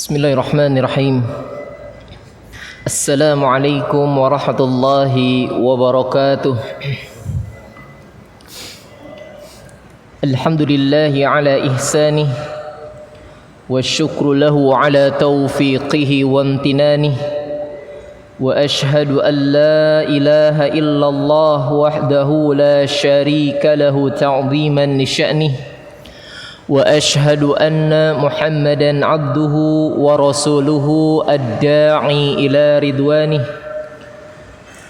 Bismillahirrahmanirrahim. Assalamualaikum warahmatullahi wabarakatuh. Alhamdulillahi ala ihsanih wa syukru lahu ala taufiqihi wa amtinanih. Wa ashhadu an la ilaha illallah wahdahu la syarika lahu ta'ziman li sya'nih. وأشهد أن محمدًا عبده ورسوله الداعي إلى رضوانه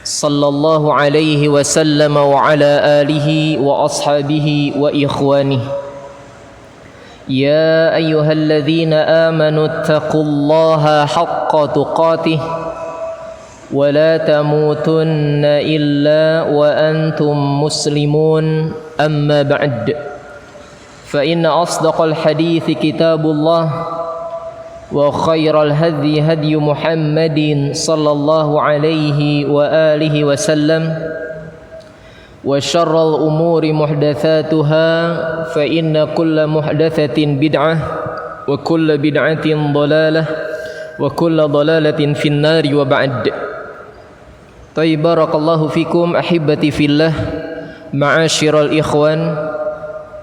صلى الله عليه وسلم وعلى آله وأصحابه وإخوانه يا أيها الذين آمنوا اتقوا الله حق تقاته ولا تموتن إلا وأنتم مسلمون أما بعد فإن أصدق الحديث كتاب الله وخير الهدي هدي محمد صلى الله عليه وآله وسلم وشر الأمور محدثاتها فإن كل محدثة بدعة وكل بدعة ضلالة وكل ضلالة في النار وبعد. طيب بارك الله فيكم أحبتي في الله معاشر الإخوان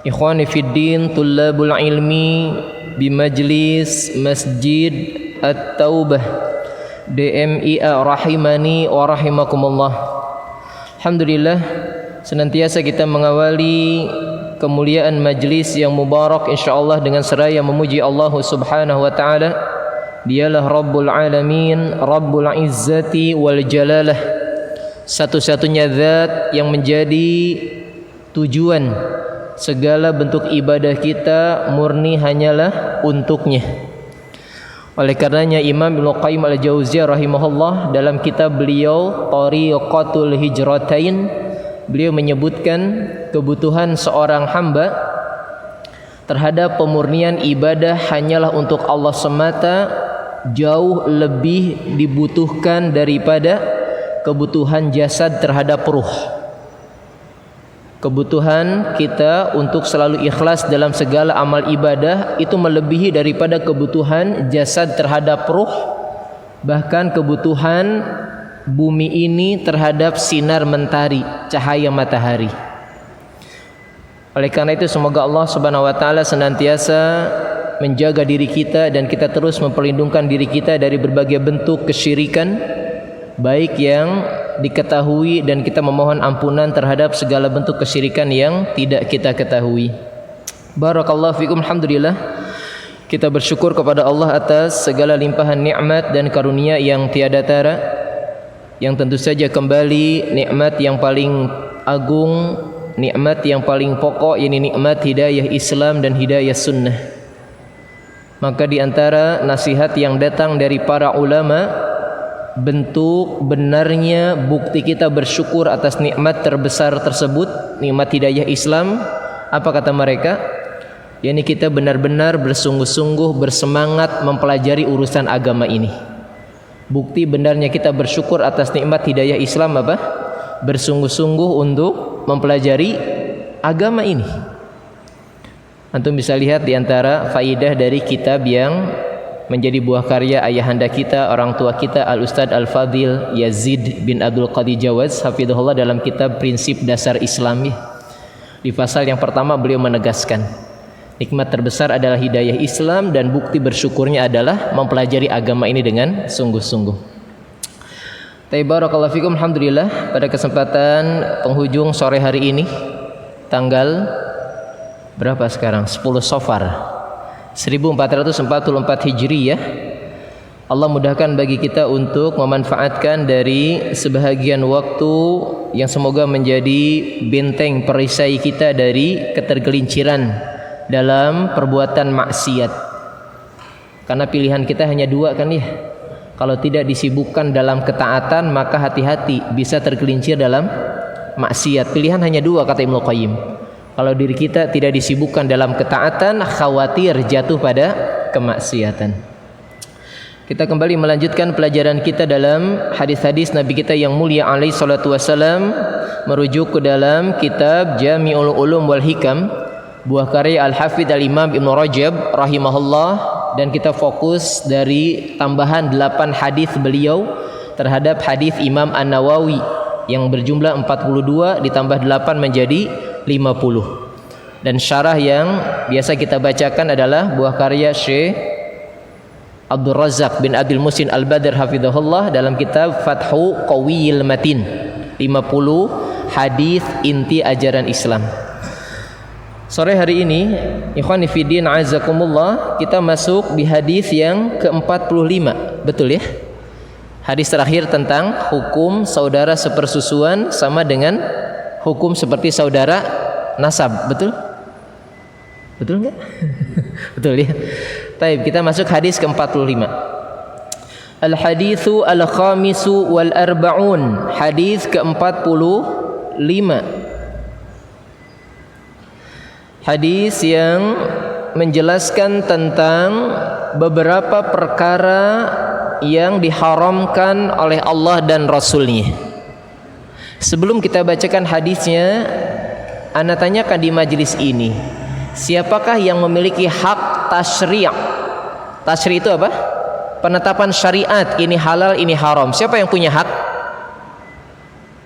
Ikhwani fiddin, tullabul ilmi bi majlis Masjid At-Taubah DMIA rahimani wa rahimakumullah. Alhamdulillah, senantiasa kita mengawali kemuliaan majlis yang mubarak insyaallah dengan seraya memuji Allah Subhanahu wa taala. Dialah Rabbul Alamin, Rabbul Izzati wal Jalalah, satu-satunya zat yang menjadi tujuan segala bentuk ibadah kita murni hanyalah untuknya. Oleh karenanya Imam Ibnu Qayyim Al-Jauziyah rahimahullah dalam kitab beliau Thariqatul Hijratain, beliau menyebutkan kebutuhan seorang hamba terhadap pemurnian ibadah hanyalah untuk Allah semata jauh lebih dibutuhkan daripada kebutuhan jasad terhadap ruh. Kebutuhan kita untuk selalu ikhlas dalam segala amal ibadah itu melebihi daripada kebutuhan jasad terhadap ruh, bahkan kebutuhan bumi ini terhadap sinar mentari, cahaya matahari. Oleh karena itu semoga Allah Subhanahu wa taala senantiasa menjaga diri kita dan kita terus memperlindungkan diri kita dari berbagai bentuk kesyirikan, baik yang diketahui dan kita memohon ampunan terhadap segala bentuk kesyirikan yang tidak kita ketahui. Barakallahu fikum. Alhamdulillah, kita bersyukur kepada Allah atas segala limpahan nikmat dan karunia yang tiada tara, yang tentu saja kembali nikmat yang paling agung, nikmat yang paling pokok, yakni nikmat hidayah Islam dan hidayah sunnah. Maka di antara nasihat yang datang dari para ulama, bentuk benarnya bukti kita bersyukur atas nikmat terbesar tersebut, nikmat hidayah Islam, apa kata mereka? Yani kita benar-benar bersungguh-sungguh bersemangat mempelajari urusan agama ini. Bukti benarnya kita bersyukur atas nikmat hidayah Islam apa? Bersungguh-sungguh untuk mempelajari agama ini. Antum bisa lihat di antara faidah dari kitab yang menjadi buah karya ayahanda kita, orang tua kita, Al-Ustadz Al-Fadhil Yazid bin Abdul Qadir Jawaz hafidhahullah dalam kitab Prinsip Dasar Islam. Di pasal yang pertama beliau menegaskan nikmat terbesar adalah hidayah Islam dan bukti bersyukurnya adalah mempelajari agama ini dengan sungguh-sungguh. Barakallahu fikum. Alhamdulillah, pada kesempatan penghujung sore hari ini tanggal berapa sekarang? 10 Safar 1444 Hijriyah, Allah mudahkan bagi kita untuk memanfaatkan dari sebahagian waktu yang semoga menjadi benteng perisai kita dari ketergelinciran dalam perbuatan maksiat. Karena pilihan kita hanya dua kan ya. Kalau tidak disibukkan dalam ketaatan maka hati-hati bisa tergelincir dalam maksiat. Pilihan hanya dua kata Ibnu Qayyim. Kalau diri kita tidak disibukkan dalam ketaatan, khawatir jatuh pada kemaksiatan. Kita kembali melanjutkan pelajaran kita dalam hadis-hadis Nabi kita yang mulia alaihi salatu wasalam, merujuk ke dalam kitab Jami'ul Ulum wal Hikam, buah karya Al-Hafidz Al-Imam Ibnu Rajab rahimahullah dan kita fokus dari tambahan 8 hadis beliau terhadap hadis Imam An-Nawawi yang berjumlah 42 ditambah 8 menjadi 50. Dan syarah yang biasa kita bacakan adalah buah karya Syekh Abdul Razak bin Abdul Muhsin Al-Badr hafizahullah dalam kitab Fathu Qawiyil Matin, 50 hadis inti ajaran Islam. Sore hari ini, ikhwani fiddin azakumullah, kita masuk di hadis yang ke-45. Betul ya? Hadis terakhir tentang hukum saudara sepersusuan sama dengan hukum seperti saudara nasab. Betul? Betul enggak? Betul ya. Baik, kita masuk hadis ke-45. Al-haditsu al-khamisu wal arba'un. Hadis ke-45. Hadis yang menjelaskan tentang beberapa perkara yang diharamkan oleh Allah dan Rasul-Nya. Sebelum kita bacakan hadisnya, ana tanyakan di majelis ini, siapakah yang memiliki hak tasyri'? Tasyri' itu apa? Penetapan syariat, ini halal, ini haram. Siapa yang punya hak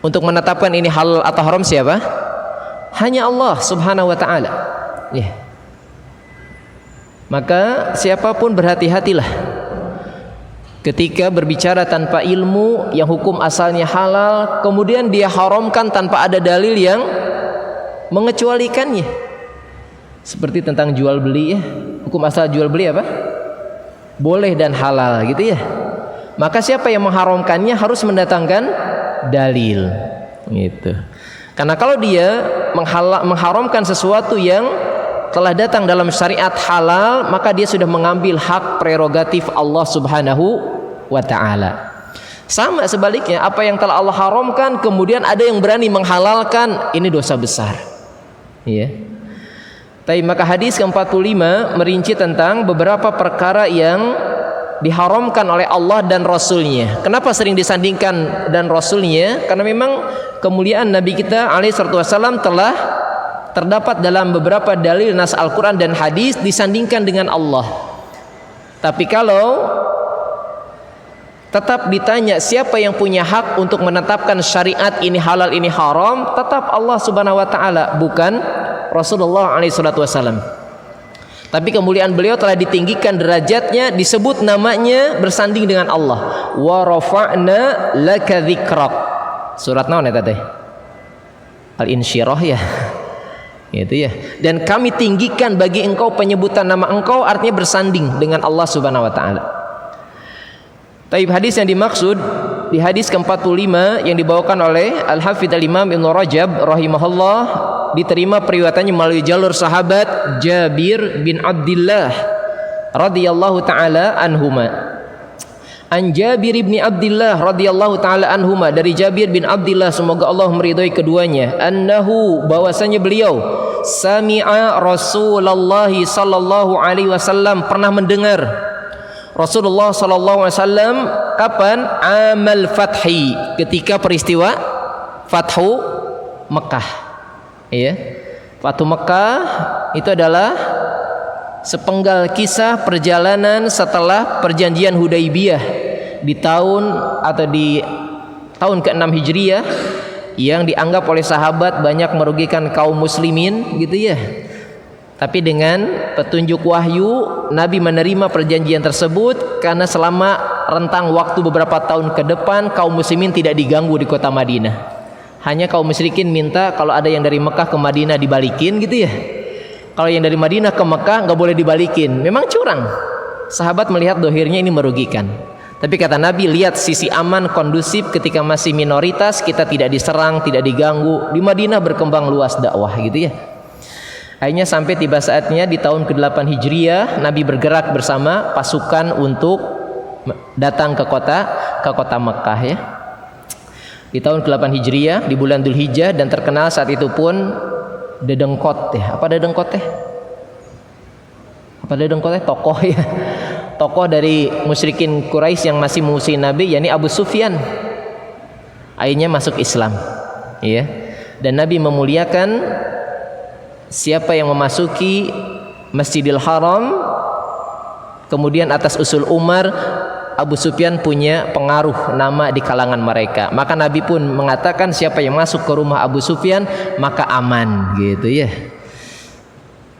untuk menetapkan ini halal atau haram? Siapa? Hanya Allah Subhanahu wa ta'ala. Ya. Maka siapapun berhati-hatilah ketika berbicara tanpa ilmu yang hukum asalnya halal, kemudian dia haramkan tanpa ada dalil yang mengecualikannya. Seperti tentang jual beli ya. Hukum asal jual beli apa? Boleh dan halal gitu ya. Maka siapa yang mengharamkannya harus mendatangkan dalil gitu. Karena kalau dia mengharamkan sesuatu yang telah datang dalam syariat halal, maka dia sudah mengambil hak prerogatif Allah Subhanahu wa ta'ala. Sama sebaliknya, apa yang telah Allah haramkan kemudian ada yang berani menghalalkan, ini dosa besar. Ya. Tapi maka hadis ke-45 merinci tentang beberapa perkara yang diharamkan oleh Allah dan Rasul-Nya. Kenapa sering disandingkan dan Rasul-Nya? Karena memang kemuliaan Nabi kita alaihi salatu wasallam telah terdapat dalam beberapa dalil nas Al-Quran dan hadis disandingkan dengan Allah. Tapi kalau tetap ditanya siapa yang punya hak untuk menetapkan syariat ini halal ini haram, tetap Allah Subhanahu wa ta'ala, bukan Rasulullah alaihi salatu wasallam. Tapi kemuliaan beliau telah ditinggikan derajatnya, disebut namanya bersanding dengan Allah. Wa rafa'na laka dzikrak. Surat naon eta teh? Al-Insyirah ya. Gitu ya. Dan kami tinggikan bagi engkau penyebutan nama engkau, artinya bersanding dengan Allah Subhanahu wa taala. Taib hadis yang dimaksud di hadis ke-45 yang dibawakan oleh Al-Hafidz Al-Imam Ibnu Rajab rahimahullah, diterima periwayatannya melalui jalur sahabat Jabir bin Abdullah radhiyallahu taala anhuma. An Jabir bin Abdullah radhiyallahu taala anhuma, dari Jabir bin Abdullah semoga Allah meridhai keduanya, annahu bahwasanya beliau sami'a Rasulullah sallallahu alaihi wasallam pernah mendengar Rasulullah sallallahu alaihi wasallam kapan? Amal fathi, ketika peristiwa Fathu Mekah. Ya. Fathu Mekah itu adalah sepenggal kisah perjalanan setelah perjanjian Hudaibiyah di tahun atau di tahun ke-6 Hijriah, yang dianggap oleh sahabat banyak merugikan kaum muslimin gitu ya. Tapi dengan petunjuk wahyu Nabi menerima perjanjian tersebut, karena selama rentang waktu beberapa tahun ke depan kaum muslimin tidak diganggu di kota Madinah. Hanya kaum musyrikin minta kalau ada yang dari Mekah ke Madinah dibalikin gitu ya. Kalau yang dari Madinah ke Mekah nggak boleh dibalikin. Memang curang. Sahabat melihat dohirnya ini merugikan. Tapi kata Nabi, lihat sisi aman kondusif ketika masih minoritas, kita tidak diserang, tidak diganggu. Di Madinah berkembang luas dakwah gitu ya. Akhirnya sampai tiba saatnya di tahun ke-8 Hijriah, Nabi bergerak bersama pasukan untuk datang ke kota Mekah ya. Di tahun ke-8 Hijriah di bulan Dzulhijjah, dan terkenal saat itu pun dedengkot ya. Apa dedengkot teh? Apa dedengkot teh? Tokoh ya. Tokoh dari musyrikin Quraisy yang masih musuh Nabi, yakni Abu Sufyan. Akhirnya masuk Islam. Ya. Dan Nabi memuliakan siapa yang memasuki Masjidil Haram Kemudian atas usul Umar, Abu Sufyan punya pengaruh nama di kalangan mereka. Maka Nabi pun mengatakan siapa yang masuk ke rumah Abu Sufyan maka aman, gitu ya.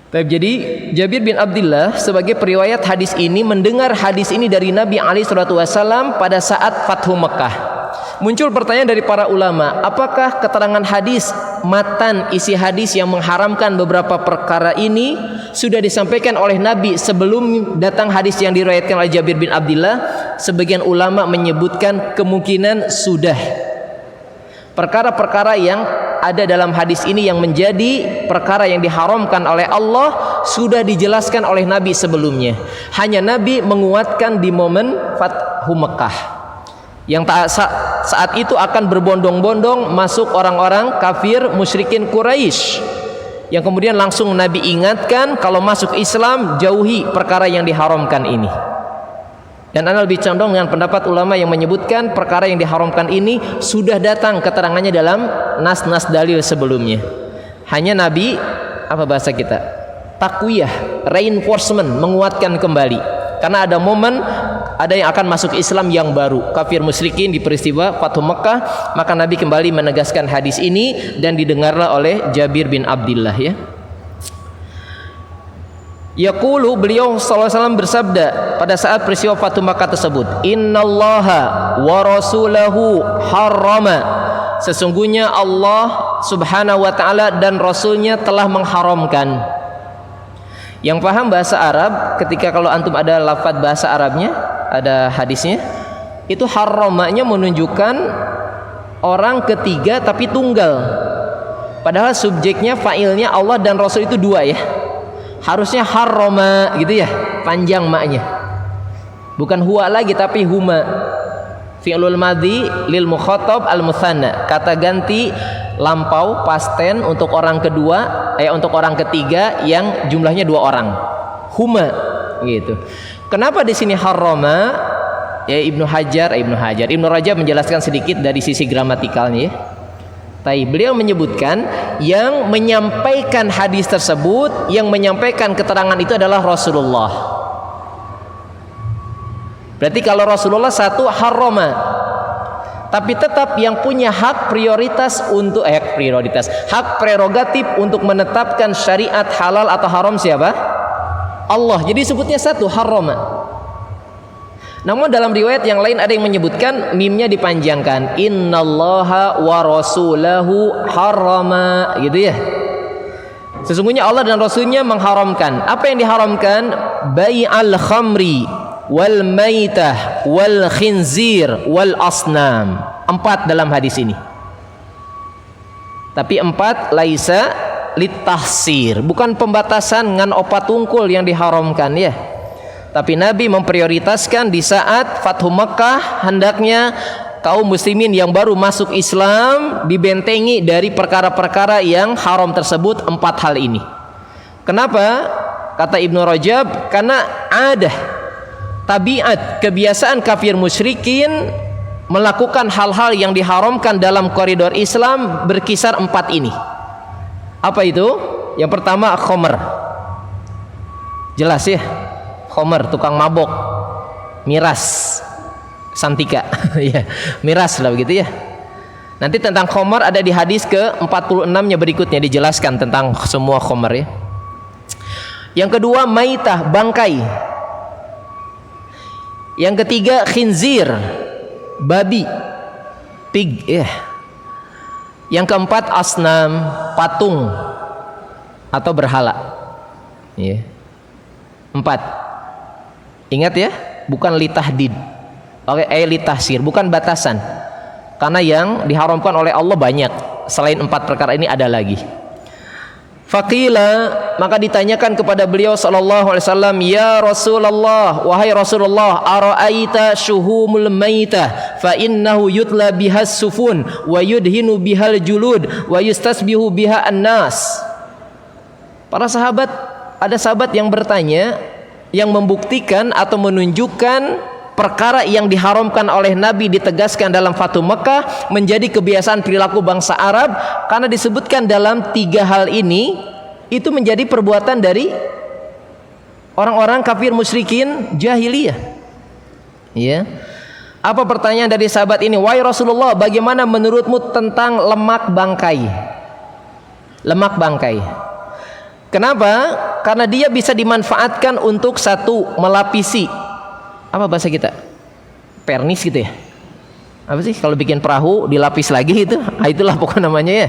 Jadi Jabir bin Abdullah sebagai periwayat hadis ini mendengar hadis ini dari Nabi SAW pada saat Fathu Mekah. Muncul pertanyaan dari para ulama, apakah keterangan hadis, matan isi hadis yang mengharamkan beberapa perkara ini sudah disampaikan oleh Nabi sebelum datang hadis yang diriwayatkan oleh Jabir bin Abdullah? Sebagian ulama menyebutkan kemungkinan sudah. Perkara-perkara yang ada dalam hadis ini yang menjadi perkara yang diharamkan oleh Allah sudah dijelaskan oleh Nabi sebelumnya. Hanya Nabi menguatkan di momen Fathu Mekah, yang saat itu akan berbondong-bondong masuk orang-orang kafir musyrikin Quraisy, yang kemudian langsung Nabi ingatkan kalau masuk Islam jauhi perkara yang diharamkan ini. Dan ana lebih condong dengan pendapat ulama yang menyebutkan perkara yang diharamkan ini sudah datang keterangannya dalam nas-nas dalil sebelumnya. Hanya Nabi, apa bahasa kita, takwiyah, reinforcement, menguatkan kembali. Karena ada momen ada yang akan masuk Islam yang baru, kafir musyrikin di peristiwa Fathu Mekah, maka Nabi kembali menegaskan hadis ini dan didengarlah oleh Jabir bin Abdullah ya. Yaqulu, beliau sallallahu alaihi wasallam bersabda pada saat peristiwa Fathu Makkah tersebut, innallaha wa rasulahu harrama, sesungguhnya Allah subhanahu wa ta'ala dan rasulnya telah mengharamkan. Yang paham bahasa Arab, ketika kalau antum ada lafaz bahasa Arabnya, ada hadisnya, itu harramanya menunjukkan orang ketiga tapi tunggal, padahal subjeknya, fa'ilnya Allah dan rasul itu dua ya. Harusnya harrama gitu ya, panjang maknya, bukan huwa lagi tapi huma. Fi'lul madhi lil mukhatab al mutsanna, kata ganti lampau past tense untuk orang kedua, untuk orang ketiga yang jumlahnya dua orang, huma gitu. Kenapa di sini harrama? Ya Ibnu Rajab menjelaskan sedikit dari sisi gramatikalnya ya. Beliau menyebutkan yang menyampaikan hadis tersebut, yang menyampaikan keterangan itu adalah Rasulullah. Berarti kalau Rasulullah satu harrama, tapi tetap yang punya hak prioritas untuk hak prerogatif untuk menetapkan syariat halal atau haram siapa? Allah. Jadi sebutnya satu harrama. Namun dalam riwayat yang lain ada yang menyebutkan mimnya dipanjangkan, innallaha wa rasulahu harrama, gitu ya. Sesungguhnya Allah dan Rasulnya mengharamkan. Apa yang diharamkan? Bai'al khamri wal maitah wal khinzir wal asnam. 4 dalam hadis ini. Tapi 4 laisa litahsir, bukan pembatasan ngan opat tungkul yang diharamkan ya. Tapi Nabi memprioritaskan di saat Fathu Mekah, hendaknya kaum muslimin yang baru masuk Islam dibentengi dari perkara-perkara yang haram tersebut, 4 hal ini. Kenapa? Kata Ibnu Rajab, karena ada tabiat, kebiasaan kafir musyrikin melakukan hal-hal yang diharamkan dalam koridor Islam berkisar 4 ini. Apa itu? Yang pertama khamr. Jelas ya, khamr, tukang mabok, miras, santika ya, miras lah begitu ya. Nanti tentang khamr ada di hadis ke-46-nya berikutnya dijelaskan tentang semua khamr ya. Yang kedua maitah, bangkai. Yang ketiga khinzir, babi, pig ya. Yang keempat asnam, patung atau berhala ya. 4. Ingat ya, bukan litahdid. Oke, litahsir, bukan batasan. Karena yang diharamkan oleh Allah banyak. Selain 4 perkara ini ada lagi. Faqila, maka ditanyakan kepada beliau sallallahu alaihi wasallam, ya Rasulullah, wahai Rasulullah, ara'aita syuhumul maitah fa innahu yutla bihas sufun wa yudhinu bihal julud wa yustasbihu biha annas. Para sahabat, ada sahabat yang bertanya, yang membuktikan atau menunjukkan perkara yang diharamkan oleh Nabi ditegaskan dalam Fathu Mekah menjadi kebiasaan perilaku bangsa Arab, karena disebutkan dalam 3 hal ini itu menjadi perbuatan dari orang-orang kafir musyrikin jahiliyah. Ya. Apa pertanyaan dari sahabat ini? Wahai Rasulullah, bagaimana menurutmu tentang lemak bangkai? Lemak bangkai. Kenapa? Karena dia bisa dimanfaatkan untuk satu, melapisi. Apa bahasa kita? Pernis gitu ya? Apa sih kalau bikin perahu dilapis lagi itu? Ah, itulah pokoknya namanya ya.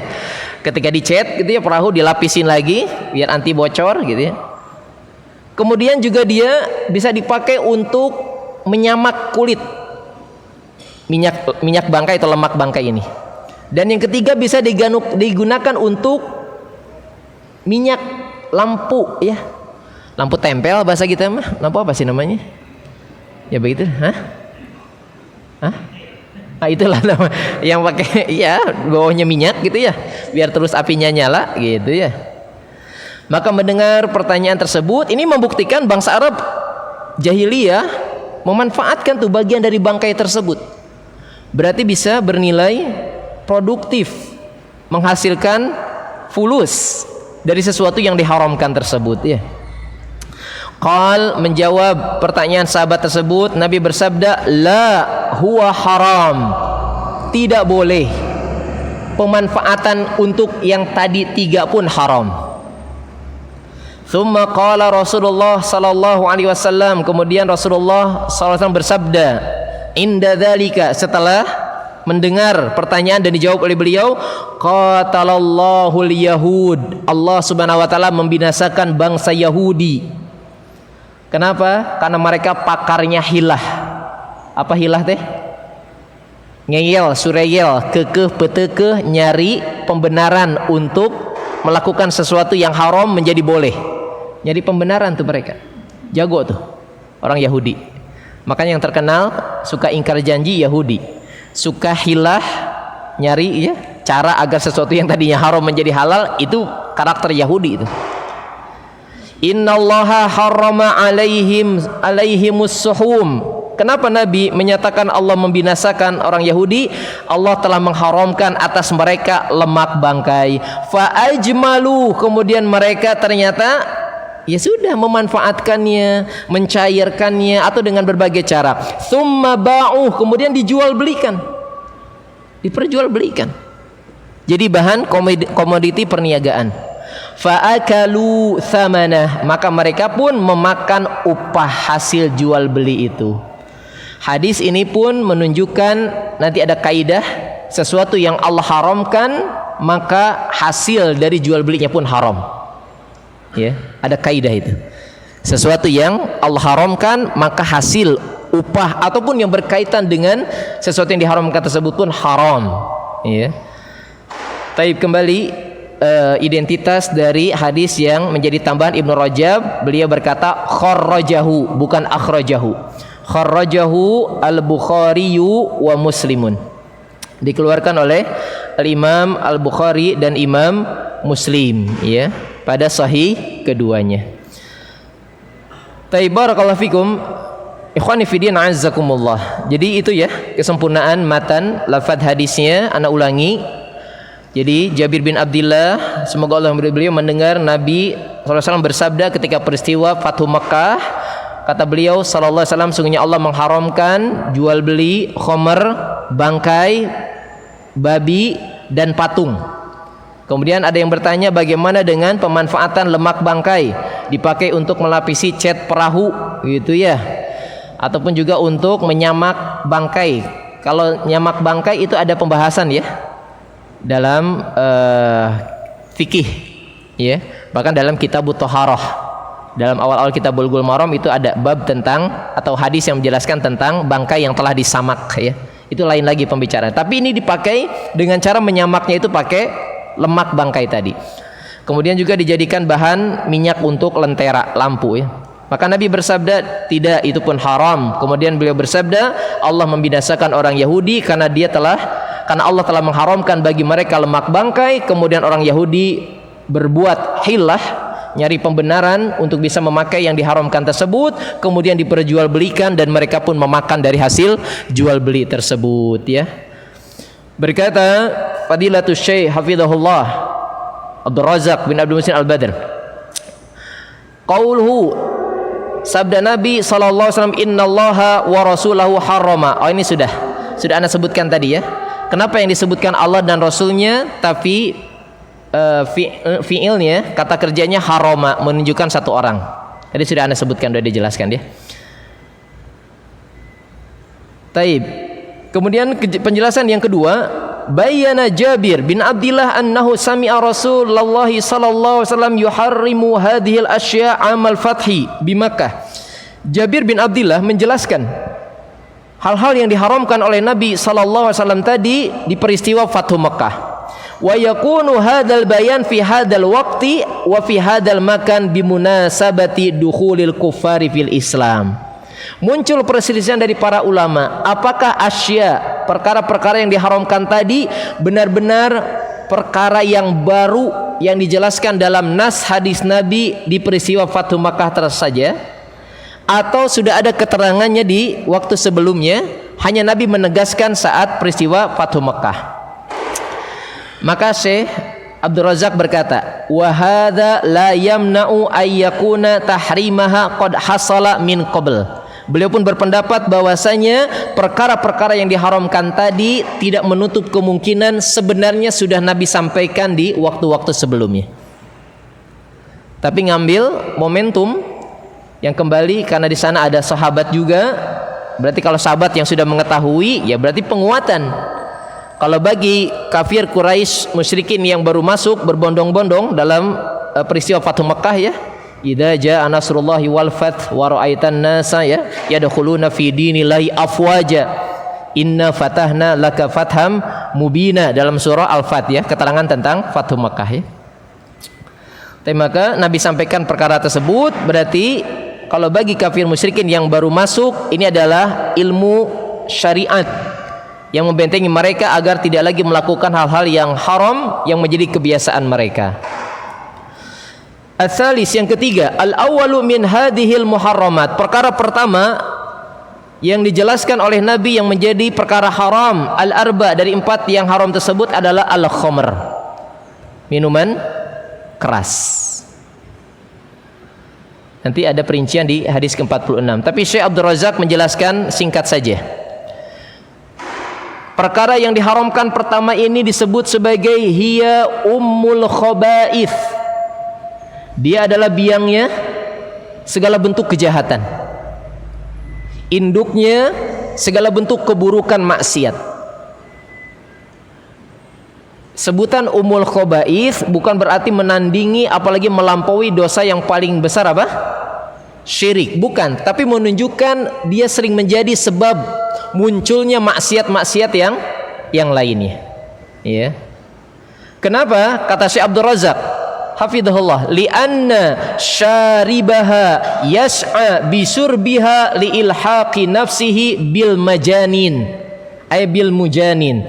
Ketika dicat gitu ya, perahu dilapisin lagi biar anti bocor gitu ya. Kemudian juga dia bisa dipakai untuk menyamak kulit. Minyak bangkai atau lemak bangkai ini. Dan yang ketiga bisa digunakan untuk minyak lampu ya. Lampu tempel bahasa kita mah. Lampu apa sih namanya? Ya begitu, Hah? Nah, itulah nama yang pakai ya bawahnya minyak gitu ya, biar terus apinya nyala gitu ya. Maka mendengar pertanyaan tersebut, ini membuktikan bangsa Arab jahiliyah memanfaatkan tuh bagian dari bangkai tersebut. Berarti bisa bernilai produktif, menghasilkan fulus dari sesuatu yang diharamkan tersebut ya. Qal, menjawab pertanyaan sahabat tersebut, Nabi bersabda, la huwa haram. Tidak boleh. Pemanfaatan untuk yang tadi tiga pun haram. Thumma qala Rasulullah sallallahu alaihi wasallam, kemudian Rasulullah sallallahu alaihi wasallam bersabda, inda dzalika, setelah mendengar pertanyaan dan dijawab oleh beliau, qatalallahul yahud. Allah Subhanahu wa taala membinasakan bangsa Yahudi. Kenapa? Karena mereka pakarnya hilah. Apa hilah teh? Ngeyel, sureyel, kekeh, peteke, nyari pembenaran untuk melakukan sesuatu yang haram menjadi boleh. Nyari pembenaran tuh mereka. Jago tuh orang Yahudi. Makanya yang terkenal suka ingkar janji Yahudi. Suka hilah, nyari ya cara agar sesuatu yang tadinya haram menjadi halal, itu karakter Yahudi itu. Innallaha harrama alaihimus suhum. Kenapa Nabi menyatakan Allah membinasakan orang Yahudi? Allah telah mengharamkan atas mereka lemak bangkai. Fa ajmalu, kemudian mereka ternyata ya sudah memanfaatkannya, mencairkannya atau dengan berbagai cara. Tsumma ba'u, kemudian dijual belikan. Diperjualbelikan. Jadi bahan komoditi perniagaan. Fa'akalu thamanah, maka mereka pun memakan upah hasil jual beli itu. Hadis ini pun menunjukkan nanti ada kaidah, sesuatu yang Allah haramkan maka hasil dari jual belinya pun haram. Ya, ada kaidah itu. Sesuatu yang Allah haramkan maka hasil upah ataupun yang berkaitan dengan sesuatu yang diharamkan tersebut pun haram. Ya. Taib, kembali identitas dari hadis yang menjadi tambahan Ibnu Rajab, beliau berkata kharrajahu, bukan akhrajahu. Kharrajahu al-Bukhariyu wa Muslimun. Dikeluarkan oleh Al-Imam Al-Bukhari dan Imam Muslim ya, pada sahih keduanya. Taib, barakallahu fikum. Ikhwani fiddin azzakumullah. Jadi itu ya kesempurnaan matan lafaz hadisnya, ana ulangi. Jadi Jabir bin Abdullah, semoga Allah memberi beliau, mendengar Nabi SAW bersabda ketika peristiwa Fathu Makkah, kata beliau sallallahu alaihi wasallam, sungguhnya Allah mengharamkan jual beli khamar, bangkai, babi dan patung. Kemudian ada yang bertanya bagaimana dengan pemanfaatan lemak bangkai dipakai untuk melapisi cat perahu gitu ya, ataupun juga untuk menyamak bangkai. Kalau nyamak bangkai itu ada pembahasan ya dalam fikih ya, bahkan dalam kitabut Thaharah, dalam awal-awal kitab Bulughul Maram itu ada bab tentang atau hadis yang menjelaskan tentang bangkai yang telah disamak ya. Itu lain lagi pembicaraan. Tapi ini dipakai dengan cara menyamaknya itu pakai lemak bangkai tadi. Kemudian juga dijadikan bahan minyak untuk lentera lampu ya. Maka Nabi bersabda tidak, itu pun haram. Kemudian beliau bersabda Allah membinasakan orang Yahudi karena Allah telah mengharamkan bagi mereka lemak bangkai. Kemudian orang Yahudi berbuat hilah, nyari pembenaran untuk bisa memakai yang diharamkan tersebut, kemudian diperjualbelikan dan mereka pun memakan dari hasil jual beli tersebut ya. Berkata Fadilatul Syekh hafizahullah Abdul Razak bin Abdul Muhsin Al-Badr, qauluhu sabda Nabi sallallahu alaihi wasallam, innallaha wa rasulahu harrama. Oh, ini sudah Anda sebutkan tadi ya. Kenapa yang disebutkan Allah dan Rasulnya tapi fiilnya, kata kerjanya harrama, menunjukkan satu orang. Tadi sudah Anda sebutkan, sudah dijelaskan ya. Taib. Kemudian penjelasan yang kedua, bayana Jabir bin Abdillah annahu sami'a Rasulullah sallallahu alaihi wasallam yuharrimu hadhil asya' amal fathi bi Makkah. Jabir bin Abdillah menjelaskan hal-hal yang diharamkan oleh Nabi sallallahu alaihi wasallam tadi di peristiwa Fathu Makkah. Wa yakunu hadzal bayan fi hadzal waqti wa fi hadzal makan bimunasabati dukhulil kuffari fil Islam. Muncul perselisihan dari para ulama, apakah asya, perkara-perkara yang diharamkan tadi benar-benar perkara yang baru yang dijelaskan dalam nas hadis Nabi di peristiwa Fathu Makkah saja, atau sudah ada keterangannya di waktu sebelumnya, hanya Nabi menegaskan saat peristiwa Fathu Makkah. Maka Syekh Abdul Razak berkata, wa hadza la yamna'u ay yakuna tahrimaha qad hasala min qabl. Beliau pun berpendapat bahwasanya perkara-perkara yang diharamkan tadi tidak menutup kemungkinan sebenarnya sudah Nabi sampaikan di waktu-waktu sebelumnya. Tapi ngambil momentum yang kembali karena di sana ada sahabat juga. Berarti kalau sahabat yang sudah mengetahui, ya berarti penguatan. Kalau bagi kafir Quraisy musyrikin yang baru masuk berbondong-bondong dalam peristiwa Fathu Makkah ya, idza jaa nasrullahi wal fath wa ra'aitan nasa ya yadkhuluna fi dinillahi afwaja inna fatahna laka fatham mubina dalam surah Al-Fath ya, keterangan tentang Fathu Makkah ya. Tapi maka Nabi sampaikan perkara tersebut, berarti kalau bagi kafir musyrikin yang baru masuk, ini adalah ilmu syariat yang membentengi mereka agar tidak lagi melakukan hal-hal yang haram yang menjadi kebiasaan mereka. Al-thalis, yang ketiga, al-awwalu min hadhil muharramat. Perkara pertama yang dijelaskan oleh Nabi yang menjadi perkara haram, al-arba, dari 4 yang haram tersebut adalah al-khamr, minuman keras. Nanti ada perincian di hadis ke-46. Tapi Syekh Abdul Razak menjelaskan singkat saja. Perkara yang diharamkan pertama ini disebut sebagai hiya ummul khaba'ith. Dia adalah biangnya segala bentuk kejahatan, induknya segala bentuk keburukan maksiat. Sebutan ummul khaba'ith bukan berarti menandingi apalagi melampaui dosa yang paling besar apa? Syirik, bukan, tapi menunjukkan dia sering menjadi sebab munculnya maksiat-maksiat yang lainnya. Ya. Kenapa? Kata Syekh Abdul Razak hafidhahullah, li'anna syaribaha yas'a bisurbiha liilhaqi nafsihi bil majanin ay bil mujanin.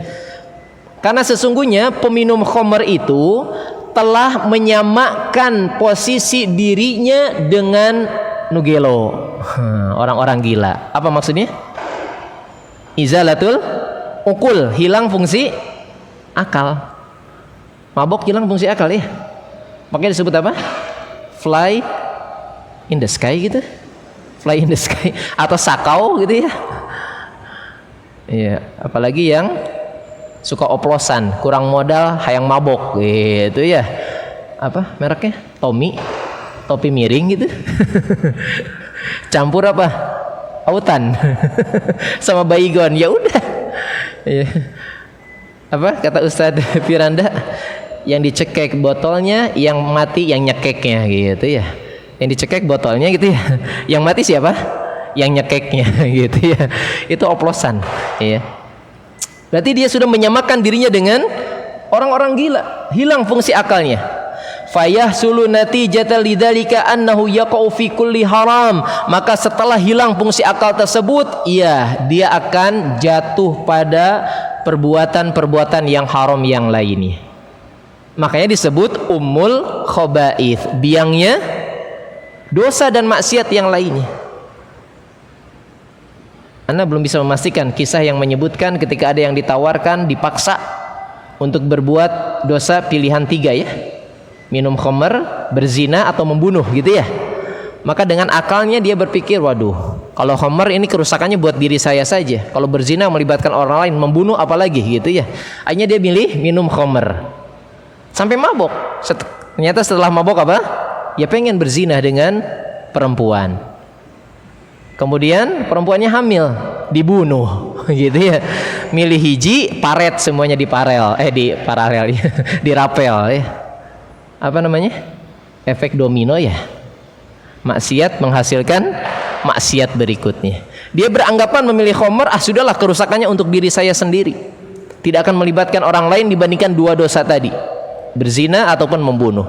Karena sesungguhnya peminum khamr itu telah menyamakan posisi dirinya dengan nugelo, orang-orang gila. Apa maksudnya? Izalatul ukul, hilang fungsi akal. Mabok hilang fungsi akal ya. Makanya disebut apa? Fly in the sky gitu. Fly in the sky atau sakau gitu ya. Iya, apalagi yang suka oplosan, kurang modal, hayang mabok gitu ya. Apa mereknya? Tommy, topi miring gitu. Campur apa? Autan sama baygon, ya udah. Ya. Apa kata Ustadz Firanda? Yang dicekek botolnya, yang mati yang nyekeknya gitu ya. Yang dicekek botolnya gitu ya. Yang mati siapa? Yang nyekeknya gitu ya. Itu oplosan, ya. Berarti dia sudah menyamakan dirinya dengan orang-orang gila, hilang fungsi akalnya. Fayahsulu natijatan lidzalika annahu yaqa'u fi kulli haram. Maka setelah hilang fungsi akal tersebut, iya, dia akan jatuh pada perbuatan-perbuatan yang haram yang lainnya. Makanya disebut ummul khaba'ith, biangnya dosa dan maksiat yang lainnya. Anda belum bisa memastikan kisah yang menyebutkan ketika ada yang ditawarkan, dipaksa untuk berbuat dosa pilihan 3 ya. Minum khamr, berzina, atau membunuh gitu ya. Maka dengan akalnya dia berpikir, waduh, kalau khamar ini kerusakannya buat diri saya saja. Kalau berzina melibatkan orang lain, membunuh apalagi gitu ya. Akhirnya dia milih minum khamar. Sampai mabok. Ternyata setelah mabok apa? Ya pengen berzina dengan perempuan. Kemudian perempuannya hamil, dibunuh gitu ya. Milih hiji, paret semuanya diparel, dirapel ya. Apa namanya? Efek domino ya. Maksiat menghasilkan maksiat berikutnya. Dia beranggapan memilih khamar, sudahlah kerusakannya untuk diri saya sendiri. Tidak akan melibatkan orang lain dibandingkan dua dosa tadi, berzina ataupun membunuh.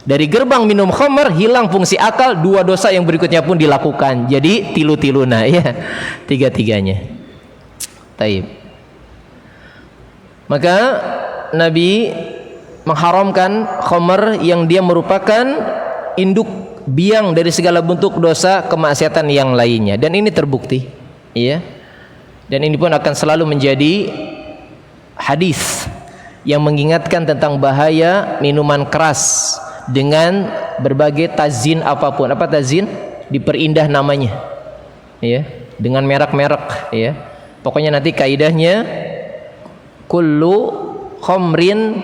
Dari gerbang minum khamar hilang fungsi akal, dua dosa yang berikutnya pun dilakukan. Jadi tilu-tiluna ya, tiga-tiganya. Taib. Maka Nabi mengharamkan khamar yang dia merupakan induk biang dari segala bentuk dosa kemaksiatan yang lainnya, dan ini terbukti ya. Dan ini pun akan selalu menjadi hadis yang mengingatkan tentang bahaya minuman keras dengan berbagai tazin apapun. Apa tazin? Diperindah namanya ya, dengan merek-merek ya. Pokoknya nanti kaidahnya kullu khamrin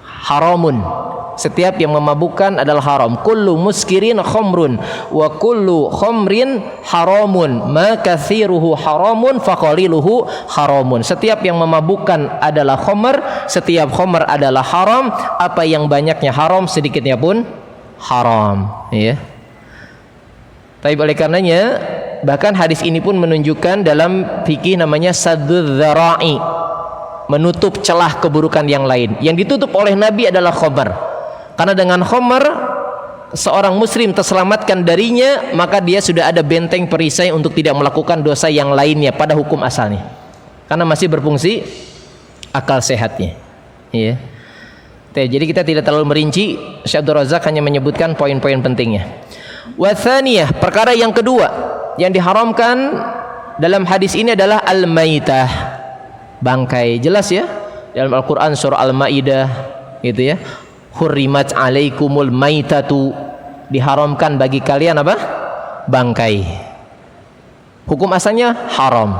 haramun, setiap yang memabukkan adalah haram. Kullu muskirin khamrun wa kullu khamrin haramun ma kathiruhu haramun fa qaliluhu haramun. Setiap yang memabukkan adalah khamar, setiap khamar adalah haram, apa yang banyaknya haram sedikitnya pun haram ya. Tapi oleh karenanya bahkan hadis ini pun menunjukkan dalam fikih namanya sadduz dzara'i, menutup celah keburukan yang lain. Yang ditutup oleh Nabi adalah khamar. Karena dengan khamar seorang muslim terselamatkan darinya, maka dia sudah ada benteng perisai untuk tidak melakukan dosa yang lainnya pada hukum asalnya. Karena masih berfungsi akal sehatnya. Iya. Jadi kita tidak terlalu merinci, Syekh Abdul Razak hanya menyebutkan poin-poin pentingnya. Wa tsaniyah, perkara yang kedua yang diharamkan dalam hadis ini adalah al-maitah, bangkai. Jelas ya dalam Al-Qur'an surah Al-Maidah gitu ya. Hurrimat alaikumul maitatu, diharamkan bagi kalian apa? Bangkai. Hukum asalnya haram.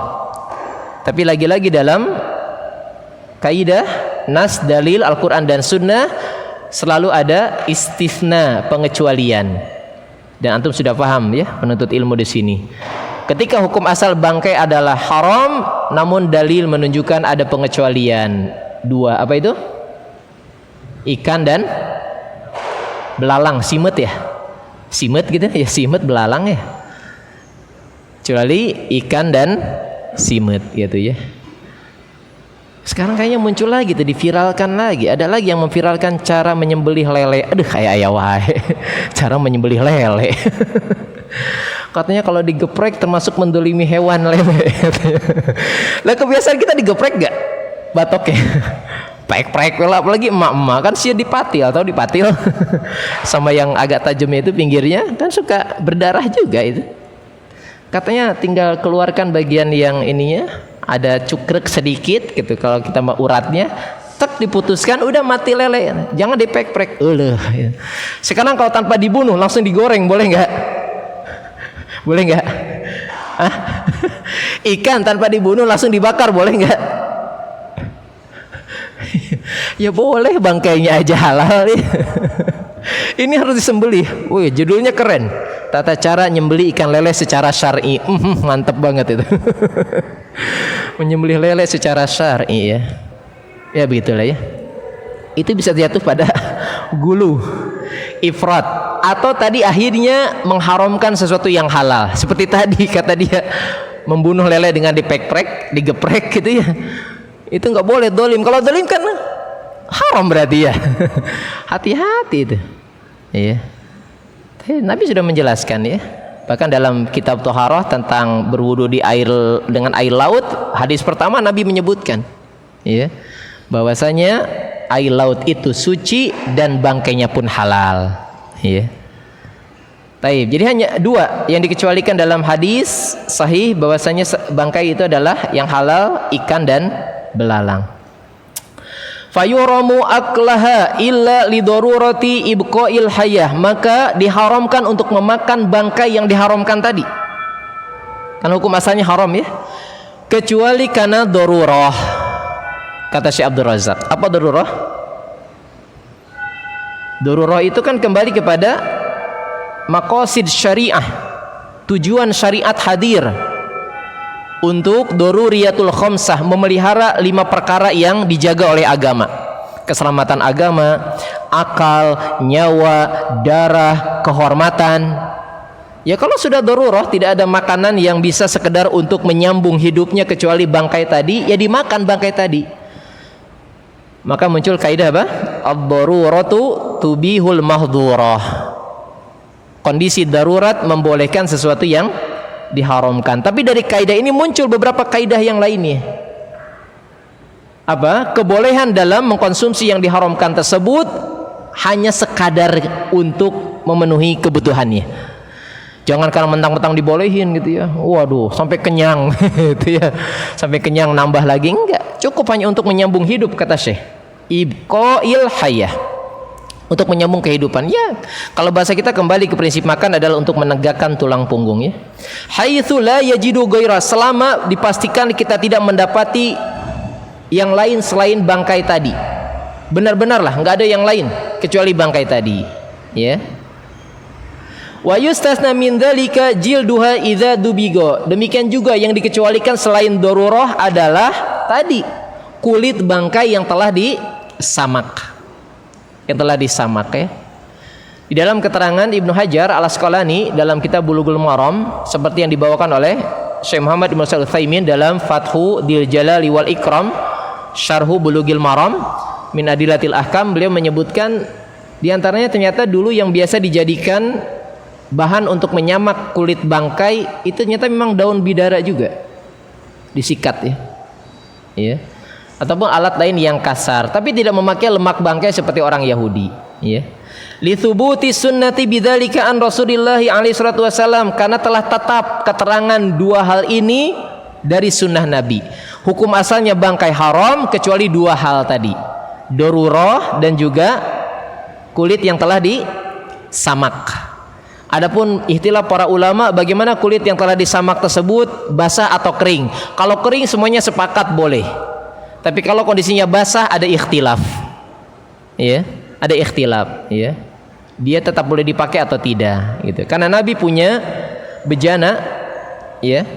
Tapi lagi-lagi dalam kaidah nas, dalil Al-Qur'an dan Sunnah selalu ada istisna, pengecualian. Dan antum sudah paham ya, penuntut ilmu di sini. Ketika hukum asal bangkai adalah haram, namun dalil menunjukkan ada pengecualian. Dua, apa itu? Ikan dan belalang, simet ya, simet gitu ya, simet belalang ya, kecuali ikan dan simet gitu ya. Sekarang kayaknya muncul lagi tuh, diviralkan lagi. Ada lagi yang memviralkan cara menyembelih lele. Aduh, kayak ayah wae. Cara menyembelih lele. Katanya kalau digeprek termasuk mendolimi hewan lele. Lah kebiasaan kita digeprek gak batoknya? Prek-prek lah, apalagi emak-emak kan sih dipatil atau dipatil sama yang agak tajamnya itu pinggirnya kan suka berdarah juga itu. Katanya tinggal keluarkan bagian yang ininya ada cukrek sedikit gitu, kalau kita mau uratnya tek diputuskan udah mati lele. Jangan dipek-prek. Ya. Sekarang kalau tanpa dibunuh langsung digoreng boleh nggak? Boleh nggak? Ikan tanpa dibunuh langsung dibakar boleh nggak? Ya boleh, bangkainya aja halal ya. Ini harus disembelih. Wih, judulnya keren. Tata cara nyembelih ikan lele secara syar'i. Mantap banget itu. Menyembelih lele secara syar'i ya. Ya begitulah ya. Itu bisa jatuh pada gulu, ifrat, atau tadi akhirnya mengharamkan sesuatu yang halal. Seperti tadi kata dia, membunuh lele dengan dipek-prek, digeprek gitu ya. Itu nggak boleh dolim. Kalau dolim kan haram berarti ya. Hati-hati itu. Iya. Nabi sudah menjelaskan ya. Bahkan dalam kitab Thaharah tentang berwudu di air dengan air laut, hadis pertama Nabi menyebutkan, ya, bahwasanya air laut itu suci dan bangkainya pun halal. Ya. Taib. Jadi hanya dua yang dikecualikan dalam hadis sahih, bahwasanya bangkai itu adalah yang halal, ikan dan belalang. Fayuramu aklaha illa lidorurati ibqa'il hayah, maka diharamkan untuk memakan bangkai yang diharamkan tadi. Kan hukum asalnya haram ya, kecuali karena darurah. Kata Syekh Abdul Razak, apa darurah? Darurah itu kan kembali kepada maqasid syariah, tujuan syariat hadir untuk daruriyatul khamsah, memelihara 5 perkara yang dijaga oleh agama: keselamatan agama, akal, nyawa, darah, kehormatan. Ya kalau sudah darurah, tidak ada makanan yang bisa sekedar untuk menyambung hidupnya kecuali bangkai tadi, ya dimakan bangkai tadi. Maka muncul kaidah apa? Ad-daruratu tubihul mahdhurah. Kondisi darurat membolehkan sesuatu yang diharamkan. Tapi dari kaidah ini muncul beberapa kaidah yang lainnya. Apa? Kebolehan dalam mengkonsumsi yang diharamkan tersebut hanya sekadar untuk memenuhi kebutuhannya. Jangan karena mentang-mentang dibolehin gitu ya. Waduh, sampai kenyang gitu ya. Sampai kenyang nambah lagi, enggak. Cukup hanya untuk menyambung hidup, kata Syekh. Ibqa'il hayah. Untuk menyambung kehidupan. Ya, kalau bahasa kita kembali ke prinsip makan adalah untuk menegakkan tulang punggung ya. Haitsu la yajidu ghaira, selama dipastikan kita tidak mendapati yang lain selain bangkai tadi. Benar-benarlah enggak ada yang lain kecuali bangkai tadi, ya. Wa yustasna min dzalika jilduha idza dubigo. Demikian juga yang dikecualikan selain darurah adalah tadi kulit bangkai yang telah disamak. Yang telah disamak ya. Di dalam keterangan Ibnu Hajar Al-Asqalani dalam kitab Bulughul Maram, seperti yang dibawakan oleh Syekh Muhammad bin Shalih Al-Utsaimin dalam Fathu Dzil Jalali wal Ikram Syarhu Bulughil Maram min Adillatil Ahkam, beliau menyebutkan di antaranya ternyata dulu yang biasa dijadikan bahan untuk menyamak kulit bangkai itu ternyata memang daun bidara juga disikat ya. Ya. Ataupun alat lain yang kasar, tapi tidak memakai lemak bangkai seperti orang Yahudi, ya. Li thubuti sunnati bidzalika an Rasulillah alaihi salatu wasallam, karena telah tetap keterangan 2 hal ini dari sunnah Nabi. Hukum asalnya bangkai haram kecuali 2 hal tadi, darurah dan juga kulit yang telah disamak. Adapun ikhtilaf para ulama bagaimana kulit yang telah disamak tersebut basah atau kering. Kalau kering semuanya sepakat boleh. Tapi kalau kondisinya basah ada ikhtilaf. Ya, ada ikhtilaf, ya. Dia tetap boleh dipakai atau tidak gitu. Karena Nabi punya bejana ya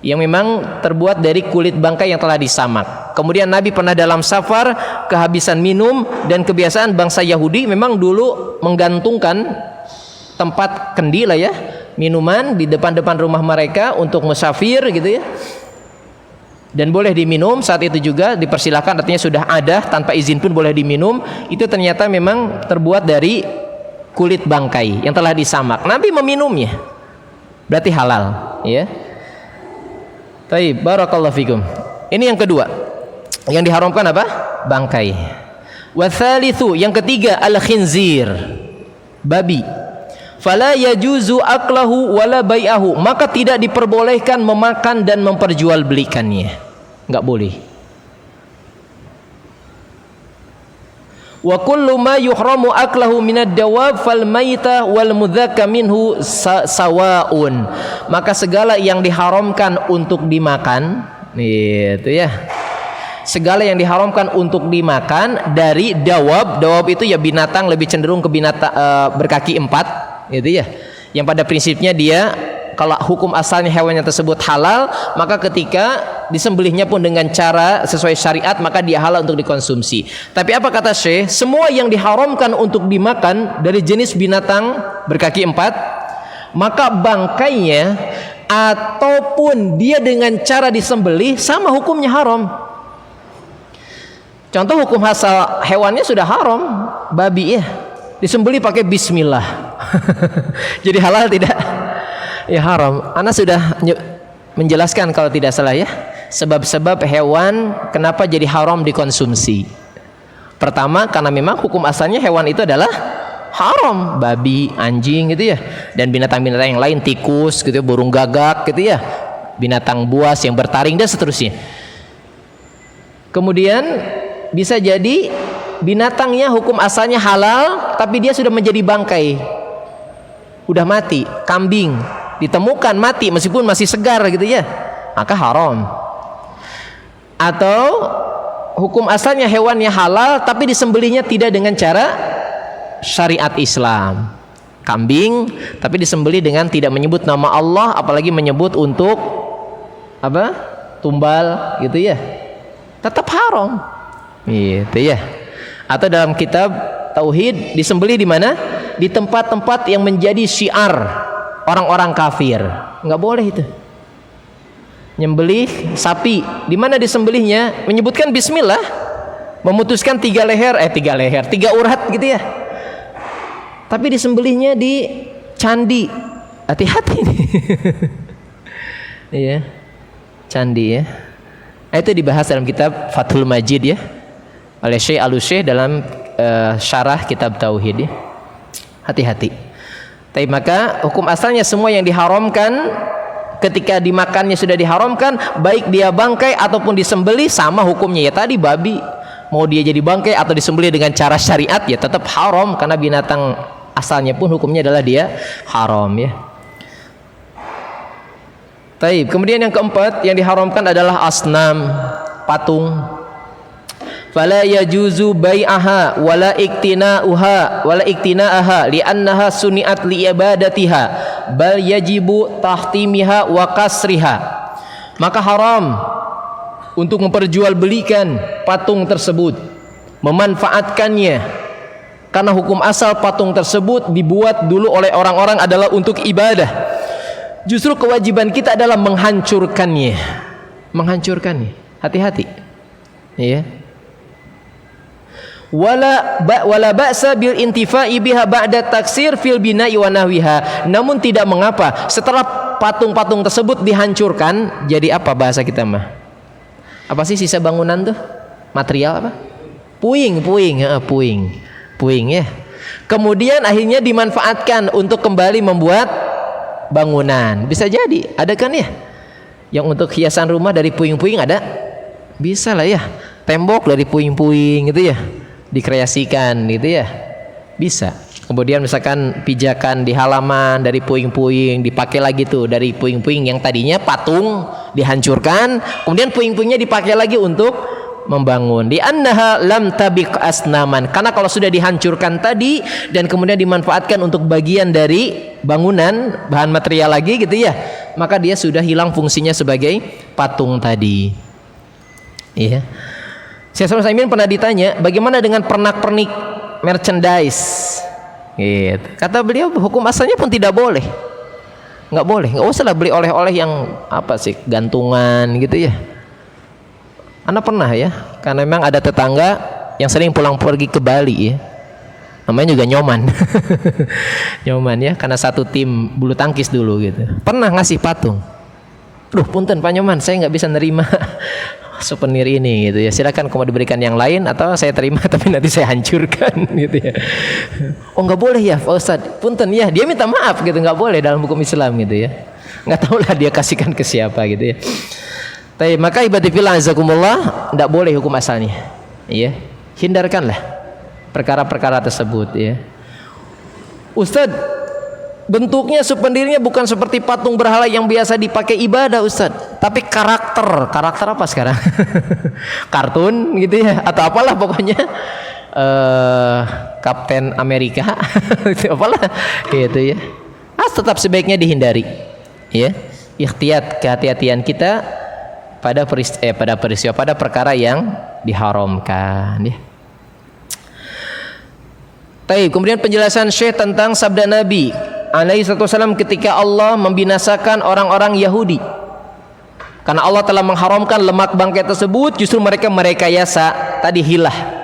yang memang terbuat dari kulit bangkai yang telah disamak. Kemudian Nabi pernah dalam safar kehabisan minum, dan kebiasaan bangsa Yahudi memang dulu menggantungkan tempat kendi lah ya, minuman di depan-depan rumah mereka untuk musafir gitu ya. Dan boleh diminum saat itu juga, dipersilakan, artinya sudah ada tanpa izin pun boleh diminum. Itu ternyata memang terbuat dari kulit bangkai yang telah disamak. Nabi meminumnya, berarti halal ya. Baik, barakallahu fikum. Ini yang kedua, yang diharamkan apa? Bangkai. Wa tsalitsu, yang ketiga, al khinzir, babi. Fala yajuzu aklahu wala bai'ahu, maka tidak diperbolehkan memakan dan memperjualbelikannya, enggak boleh. Wa kullu ma yuhramu aklahu minad dawab fal maita wal mudzakka minhu sawaun, maka segala yang diharamkan untuk dimakan, itu ya. Segala yang diharamkan untuk dimakan dari dawab, dawab itu ya binatang, lebih cenderung ke binatang berkaki 4. Itu ya, yang pada prinsipnya dia kalau hukum asalnya hewannya tersebut halal, maka ketika disembelihnya pun dengan cara sesuai syariat, maka dia halal untuk dikonsumsi. Tapi apa kata Syekh? Semua yang diharamkan untuk dimakan dari jenis binatang berkaki 4, maka bangkainya ataupun dia dengan cara disembelih sama hukumnya haram. Contoh hukum asal hewannya sudah haram, babi ya, disembelih pakai bismillah. Jadi halal tidak? Ya haram. Ana sudah menjelaskan kalau tidak salah ya, sebab-sebab hewan kenapa jadi haram dikonsumsi. Pertama, karena memang hukum asalnya hewan itu adalah haram, babi, anjing gitu ya, dan binatang-binatang yang lain, tikus gitu, burung gagak gitu ya, binatang buas yang bertaring dan seterusnya. Kemudian bisa jadi binatangnya hukum asalnya halal, tapi dia sudah menjadi bangkai, udah mati. Kambing ditemukan mati meskipun masih segar gitu ya, maka haram. Atau hukum asalnya hewannya halal, tapi disembelihnya tidak dengan cara syariat Islam. Kambing tapi disembelih dengan tidak menyebut nama Allah, apalagi menyebut untuk apa? Tumbal gitu ya, tetap haram. Gitu ya. Atau dalam kitab tauhid disembelih di mana? Di tempat-tempat yang menjadi syiar orang-orang kafir. Enggak boleh itu. Nyembelih sapi, di mana disembelihnya? Menyebutkan bismillah, memutuskan 3 urat gitu ya. Tapi disembelihnya di candi. Hati-hati nih. Iya. Candi ya. Nah, itu dibahas dalam kitab Fathul Majid ya, oleh Syekh Al-Syekh dalam syarah kitab tauhid ya. Hati-hati. Tapi maka hukum asalnya semua yang diharamkan ketika dimakannya sudah diharamkan, baik dia bangkai ataupun disembelih sama hukumnya ya tadi babi. Mau dia jadi bangkai atau disembelih dengan cara syariat ya tetap haram, karena binatang asalnya pun hukumnya adalah dia haram ya. Taib. Kemudian yang keempat yang diharamkan adalah asnam, patung. Fala yajuzu bai'aha wala iktina'uha wala iktina'aha li'annaha suni'at li'ibadatiha bal yajibu tahtimiha wa kasriha. Maka haram untuk memperjualbelikan patung tersebut, memanfaatkannya, karena hukum asal patung tersebut dibuat dulu oleh orang-orang adalah untuk ibadah. Justru kewajiban kita adalah menghancurkannya. Hati-hati. Ya. Wala ba'sa bil intifa'i biha ba'da taksir fil bina'i wa nahwiha. Namun tidak mengapa setelah patung-patung tersebut dihancurkan, jadi apa bahasa kita mah? Apa sih sisa bangunan tuh? Material apa? Puing ya. Kemudian akhirnya dimanfaatkan untuk kembali membuat bangunan. Bisa jadi, ada kan ya? Yang untuk hiasan rumah dari puing-puing ada? Bisa lah ya. Tembok dari puing-puing gitu ya, dikreasikan gitu ya. Bisa. Kemudian misalkan pijakan di halaman dari puing-puing, dipakai lagi tuh dari puing-puing yang tadinya patung dihancurkan, kemudian puing-puingnya dipakai lagi untuk membangun. Di annaha lam tabiq asnaman, karena kalau sudah dihancurkan tadi dan kemudian dimanfaatkan untuk bagian dari bangunan, bahan material lagi gitu ya, maka dia sudah hilang fungsinya sebagai patung tadi. Iya. Syekh Utsaimin pernah ditanya, bagaimana dengan pernak-pernik merchandise? Gitu. Kata beliau, hukum asalnya pun tidak boleh. Nggak boleh. Nggak usah lah beli oleh-oleh yang apa sih, gantungan gitu ya. Anda pernah ya, karena memang ada tetangga yang sering pulang pergi ke Bali ya, namanya juga Nyoman. Nyoman ya, karena satu tim bulu tangkis dulu gitu, pernah ngasih patung. Duh punten Pak Nyoman, saya nggak bisa nerima souvenir ini gitu ya, silakan kalau diberikan yang lain atau saya terima tapi nanti saya hancurkan gitu ya. Oh nggak boleh ya Pak Ustadz, punten ya, dia minta maaf gitu, nggak boleh dalam hukum Islam gitu ya. Nggak tahu lah dia kasihkan ke siapa gitu ya. Tapi maka ibadillah azakumullah, tidak boleh hukum asalnya. Ya, hindarkanlah perkara-perkara tersebut. Ya, Ustadz, bentuknya souvenirnya bukan seperti patung berhala yang biasa dipakai ibadah, Ustadz, tapi karakter apa sekarang? Kartun gitu ya, atau apalah pokoknya. Kapten Amerika, apalah, gitu ya. Tetap sebaiknya dihindari. Ya, ikhtiyat, kehati-hatian kita pada perkara yang diharamkan ya. Baik, kemudian penjelasan Syekh tentang sabda Nabi alaihi wasallam ketika Allah membinasakan orang-orang Yahudi. Karena Allah telah mengharamkan lemak bangkai tersebut, justru mereka merekayasa tadi hilah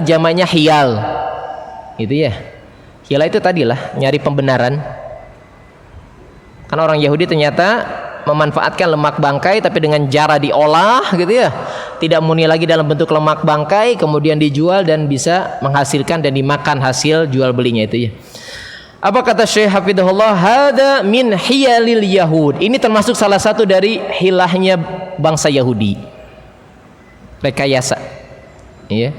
jamaknya hiyal. Gitu ya. Hilah itu tadilah nyari pembenaran. Karena orang Yahudi ternyata memanfaatkan lemak bangkai tapi dengan cara diolah gitu ya, tidak murni lagi dalam bentuk lemak bangkai, kemudian dijual dan bisa menghasilkan dan dimakan hasil jual belinya itu ya. Apa kata Syekh Hafidhullah? Hada min hiyalil Yahud. Ini termasuk salah satu dari hilahnya bangsa Yahudi, rekayasa. Ya.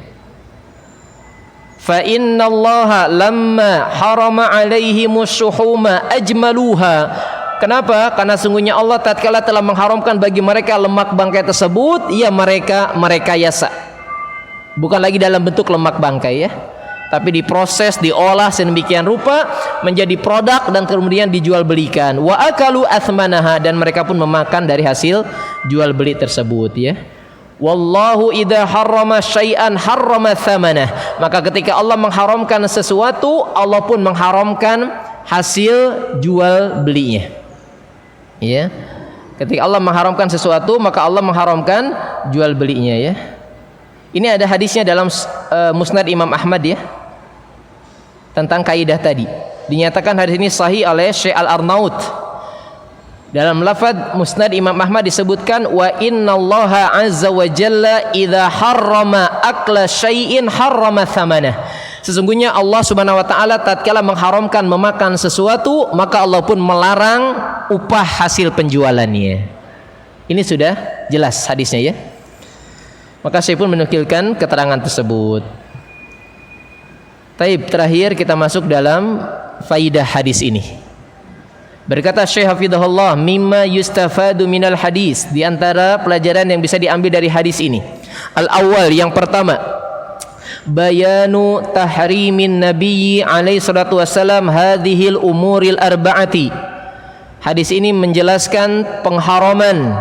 Fa innallaha lamma harama alaihimus syuhuma ajmaluha. Kenapa? Karena sungguhnya Allah tatkala telah mengharamkan bagi mereka lemak bangkai tersebut, ya mereka merekayasa. Bukan lagi dalam bentuk lemak bangkai ya, tapi diproses, diolah sedemikian rupa menjadi produk dan kemudian dijual belikan. Wa akalu athmanaha, dan mereka pun memakan dari hasil jual beli tersebut ya. Wallahu idza harrama syai'an harrama thamanah. Maka ketika Allah mengharamkan sesuatu, Allah pun mengharamkan hasil jual belinya. Ya. Ketika Allah mengharamkan sesuatu, maka Allah mengharamkan jual belinya ya. Ini ada hadisnya dalam Musnad Imam Ahmad ya. Tentang kaidah tadi. Dinyatakan hadis ini sahih oleh Syekh Al-Arnaut. Dalam lafaz Musnad Imam Ahmad disebutkan wa innallaha azza wa jalla idza harrama akla syai'in harrama thamanah. Sesungguhnya Allah Subhanahu wa taala tatkala mengharamkan memakan sesuatu, maka Allah pun melarang upah hasil penjualannya. Ini sudah jelas hadisnya ya. Maka saya pun menukilkan keterangan tersebut. Taib, terakhir kita masuk dalam faidah hadis ini. Berkata Syekh Hafizahullah, mimma yustafadu minal hadis, di antara pelajaran yang bisa diambil dari hadis ini. Al-awwal, yang pertama, bayanu tahrimin nabiyyi alaihi salatu wassalam hadhil umuril arba'ati. Hadis ini menjelaskan pengharaman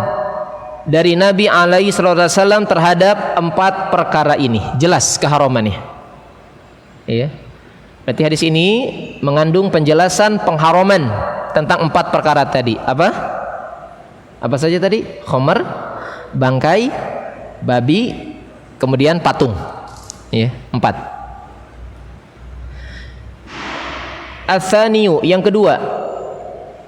dari Nabi alaihi salatu wassalam terhadap 4 perkara ini. Jelas keharamannya. Iya. Berarti hadis ini mengandung penjelasan pengharaman tentang 4 perkara tadi. Apa saja tadi? Khamar, bangkai, babi, kemudian patung. Ya, 4. Ats-tsaniyu, yang kedua,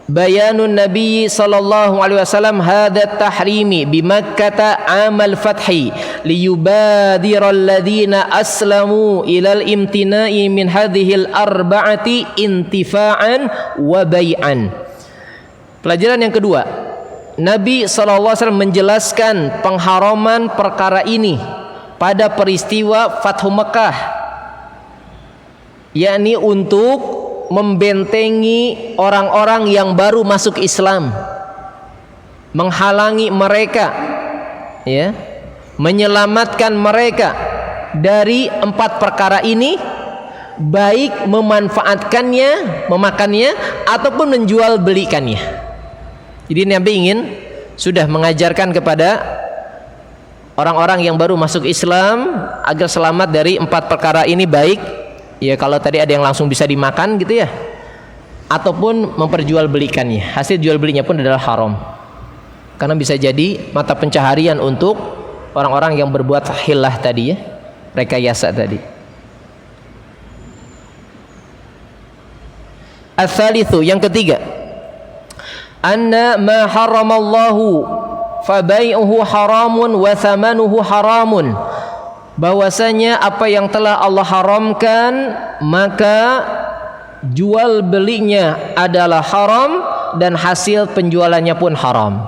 bayanun Nabi sallallahu alaihi wasallam hadza tahrimi bi Makkah amal fathi liyubadiral ladzina aslamu ilal imtina'i min hadhil arba'ati intifa'an wa bai'an. Pelajaran yang kedua, Nabi sallallahu alaihi wasallam menjelaskan pengharaman perkara ini pada peristiwa Fathu Mekah, yakni untuk membentengi orang-orang yang baru masuk Islam, menghalangi mereka ya, menyelamatkan mereka dari 4 perkara ini, baik memanfaatkannya, memakannya, ataupun menjual belikannya. Jadi Nabi ingin sudah mengajarkan kepada orang-orang yang baru masuk Islam agar selamat dari 4 perkara ini, baik ya kalau tadi ada yang langsung bisa dimakan gitu ya, ataupun memperjualbelikannya. Hasil jual belinya pun adalah haram, karena bisa jadi mata pencaharian untuk orang-orang yang berbuat hilah tadi ya, rekayasa tadi. Ats-tsalitsu, yang ketiga, anna ma haramallahu fa bai'uhu haramun wa thamanuhu haramun. Bahwasanya apa yang telah Allah haramkan, maka jual belinya adalah haram dan hasil penjualannya pun haram.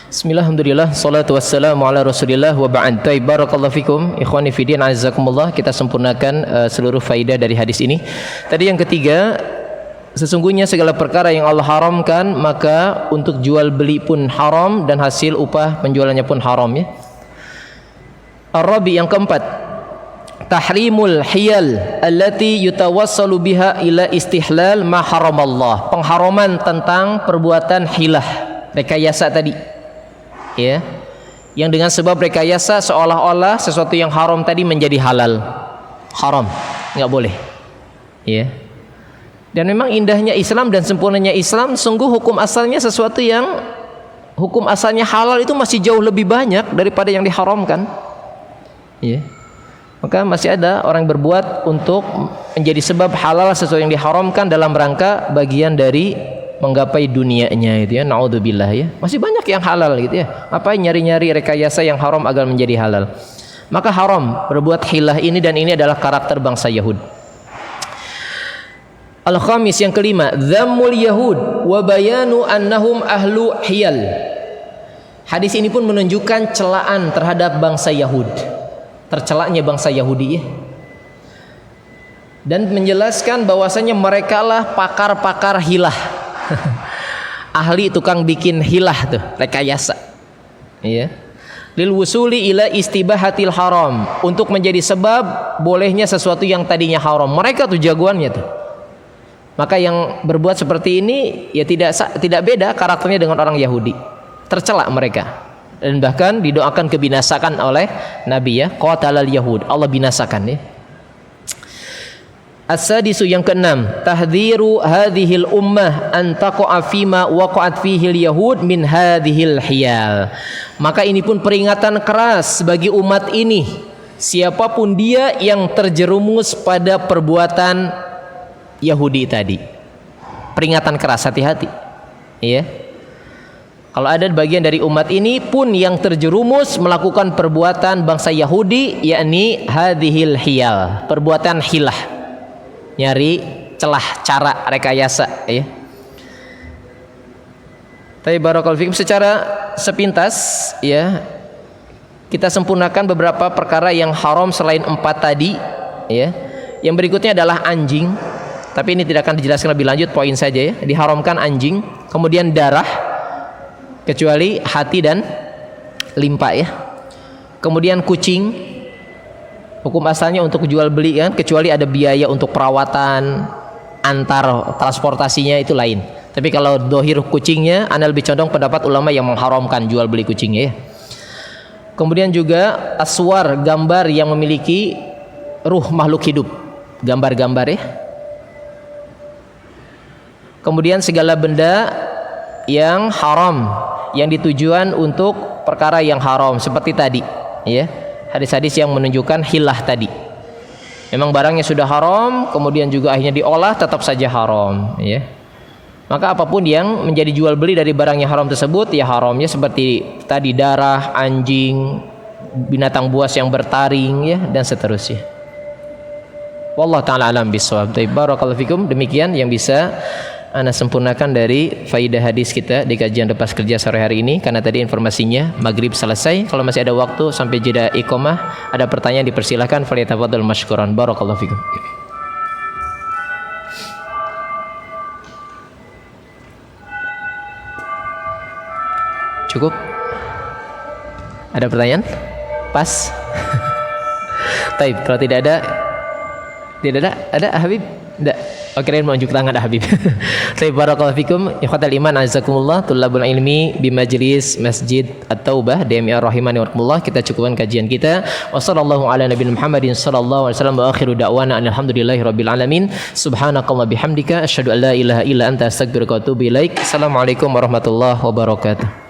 Bismillahirrahmanirrahim. Salatu wassalamu ala Rasulillah wa ba'd. Barakallahu fikum ikhwani fi din, azakumullah. Kita sempurnakan seluruh faidah dari hadis ini. Tadi yang ketiga, sesungguhnya segala perkara yang Allah haramkan, maka untuk jual beli pun haram dan hasil upah penjualannya pun haram ya. Ar-rabi, yang keempat, tahrimul hiyal allati yutawassalu biha ila istihlal ma haramallah. Pengharaman tentang perbuatan hilah, rekayasa tadi ya, yang dengan sebab rekayasa seolah-olah sesuatu yang haram tadi menjadi halal. Haram, nggak boleh ya. Dan memang indahnya Islam dan sempurnanya Islam, sungguh hukum asalnya sesuatu yang hukum asalnya halal itu masih jauh lebih banyak daripada yang diharamkan ya. Maka masih ada orang berbuat untuk menjadi sebab halal sesuatu yang diharamkan dalam rangka bagian dari menggapai dunianya gitu ya. Naudzubillah ya. Masih banyak yang halal gitu ya. Apa nyari-nyari rekayasa yang haram agar menjadi halal. Maka haram berbuat hilah ini, dan ini adalah karakter bangsa Yahud. Al-khamis, yang kelima, dhammul yahud wa bayanu annahum ahlu hiyal. Hadis ini pun menunjukkan celaan terhadap bangsa Yahudi, tercelaknya bangsa Yahudi ya. Dan menjelaskan bahwasanya mereka lah pakar-pakar hilah. Ahli tukang bikin hilah tuh, rekayasa. Iya. Lil wusuli ila istibahatil haram, untuk menjadi sebab bolehnya sesuatu yang tadinya haram. Mereka tuh jagoannya tuh. Maka yang berbuat seperti ini ya tidak beda karakternya dengan orang Yahudi. Tercelak mereka. Dan bahkan didoakan kebinasakan oleh Nabi ya, qatalal yahud, Allah binasakan ya. As-sadisu yang keenam, tahdhiru hadhil ummah an taqa'a fima waqa'at fihil yahud min hadhil hiyal. Maka ini pun peringatan keras bagi umat ini, siapapun dia yang terjerumus pada perbuatan Yahudi tadi. Peringatan keras, hati-hati. Ya. Kalau ada bagian dari umat ini pun yang terjerumus melakukan perbuatan bangsa Yahudi, yakni hadhil hiyal, perbuatan hilah, nyari celah, cara, rekayasa ya. Tapi barakallahu fikum, secara sepintas ya, kita sempurnakan beberapa perkara yang haram selain 4 tadi ya. Yang berikutnya adalah anjing, tapi ini tidak akan dijelaskan lebih lanjut, poin saja ya. Diharamkan anjing, kemudian darah kecuali hati dan limpa ya. Kemudian kucing, hukum asalnya untuk jual beli kan, kecuali ada biaya untuk perawatan, antar transportasinya itu lain. Tapi kalau dohir kucingnya, ana lebih condong pendapat ulama yang mengharamkan jual beli kucingnya ya. Kemudian juga aswar, gambar yang memiliki ruh makhluk hidup, gambar-gambar ya. Kemudian segala benda yang haram, yang ditujuan untuk perkara yang haram, seperti tadi ya, hadis-hadis yang menunjukkan hilah tadi. Memang barangnya sudah haram, kemudian juga akhirnya diolah, tetap saja haram ya. Maka apapun yang menjadi jual beli dari barang yang haram tersebut ya haramnya, seperti tadi darah, anjing, binatang buas yang bertaring ya, dan seterusnya. Wallahu ta'ala alam bisawab. Barakallahu fikum, demikian yang bisa ana sempurnakan dari faidah hadis kita di kajian lepas kerja sore hari ini. Karena tadi informasinya maghrib selesai. Kalau masih ada waktu sampai jeda iqamah, ada pertanyaan dipersilahkan. Falyatafadhal mashkuran. Barakallahu fikum. Cukup? Ada pertanyaan? Pas? Taib, kalau tidak ada Habib? Tidak. Oke, kalian menunjuk tangan Habib. Taib, barakallahu fikum. Ikhwatal iman azakumullah, tullabul ilmi bi majlis Masjid At-Taubah DMI rahimani warahmatullah. Kita cukupkan kajian kita. Wassallallahu ala nabiyina Muhammadin sallallahu alaihi wasallam wa akhiru da'wana alhamdulillahi rabbil alamin. Subhanakallah bihamdika asyhadu an la ilaha illa anta astaghfiruka wa atubu ilaik. Assalamualaikum warahmatullahi wabarakatuh.